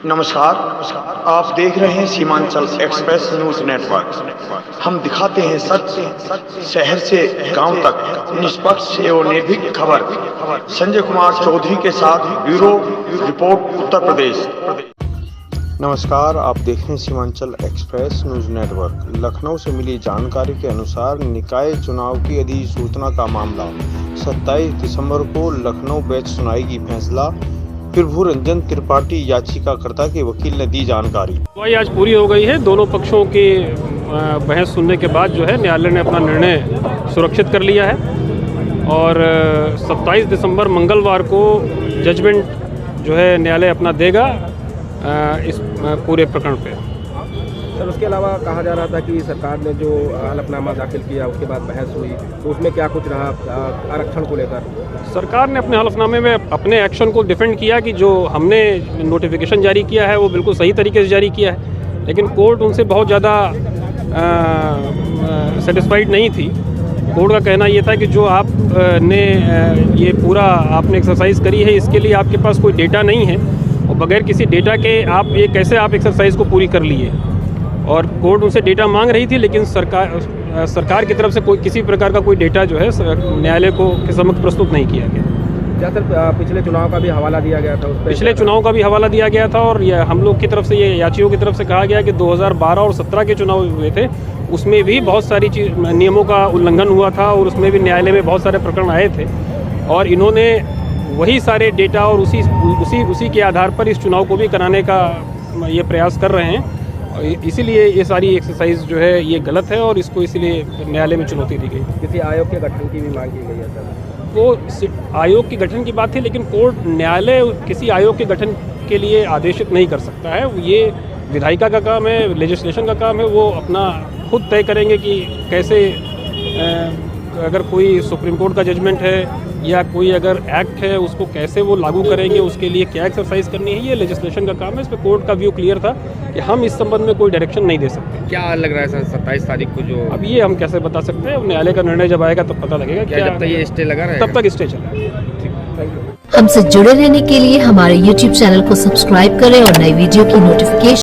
नमस्कार, आप देख रहे हैं सीमांचल एक्सप्रेस न्यूज नेटवर्क। हम दिखाते हैं सत्य, शहर से गांव तक निष्पक्ष एवं निर्भीक खबर। संजय कुमार चौधरी के साथ ब्यूरो रिपोर्ट, उत्तर प्रदेश। नमस्कार, आप देख रहे हैं Seemanchal express news network. Lucknow से मिली जानकारी के अनुसार निकाय चुनाव की अधिसूचना का मामला 27 दिसंबर को लखनऊ बेंच सुनाएगी फैसला। प्रभु रंजन त्रिपाठी याचिकाकर्ता के वकील ने दी जानकारी। सुनवाई आज पूरी हो गई है। दोनों पक्षों की बहस सुनने के बाद जो है न्यायालय ने अपना निर्णय सुरक्षित कर लिया है और 27 दिसंबर मंगलवार को जजमेंट जो है न्यायालय अपना देगा इस पूरे प्रकरण पे। सर, उसके अलावा कहा जा रहा था कि सरकार ने जो हलफनामा दाखिल किया उसके बाद बहस हुई, तो उसमें क्या कुछ रहा आरक्षण को लेकर? सरकार ने अपने हलफनामे में अपने एक्शन को डिफेंड किया कि जो हमने नोटिफिकेशन जारी किया है वो बिल्कुल सही तरीके से जारी किया है, लेकिन कोर्ट उनसे बहुत ज़्यादा सेटिस्फाइड नहीं थी। कोर्ट का कहना ये था कि जो आपने ये पूरा आपने एक्सरसाइज करी है, इसके लिए आपके पास कोई डेटा नहीं है और बगैर किसी डेटा के आप ये कैसे आप एक्सरसाइज को पूरी कर लिए। और कोर्ट उनसे डेटा मांग रही थी, लेकिन सरकार की तरफ से कोई किसी प्रकार का कोई डेटा जो है न्यायालय को के समक्ष प्रस्तुत नहीं किया गया। क्या सर पिछले चुनाव का भी हवाला दिया गया था? पिछले चुनाव का भी हवाला दिया गया था और हम लोग की तरफ से ये याचियों की तरफ से कहा गया कि 2012 और 17 के चुनाव हुए थे, उसमें भी बहुत सारी नियमों का उल्लंघन हुआ था और उसमें भी न्यायालय में बहुत सारे प्रकरण आए थे और इन्होंने वही सारे डेटा और उसी के आधार पर इस चुनाव को भी कराने का ये प्रयास कर रहे हैं। इसीलिए ये सारी एक्सरसाइज जो है ये गलत है और इसको इसीलिए न्यायालय में चुनौती दी गई। किसी आयोग के गठन की भी मांग की गई है सर? वो आयोग के गठन की बात थी, लेकिन कोर्ट न्यायालय किसी आयोग के गठन के लिए आदेशित नहीं कर सकता है। ये विधायिका का काम है, लेजिस्लेशन का काम है, वो अपना खुद तय करेंगे कि कैसे अगर कोई सुप्रीम कोर्ट का जजमेंट है या कोई अगर एक्ट है उसको कैसे वो लागू करेंगे, उसके लिए क्या एक्सरसाइज करनी है, ये लेजिस्लेशन का काम है। इस पर कोर्ट का व्यू क्लियर था कि हम इस संबंध में कोई डायरेक्शन नहीं दे सकते। क्या लग रहा है सर 27 तारीख को जो? अब ये हम कैसे बता सकते हैं, न्यायालय का निर्णय जब आएगा तब पता लगेगा। क्या जब तक ये स्टे लगा रहेगा तब तक स्टे चलेगा। हमसे जुड़े रहने के लिए हमारे YouTube चैनल को सब्सक्राइब करें और नई वीडियो की नोटिफिकेशन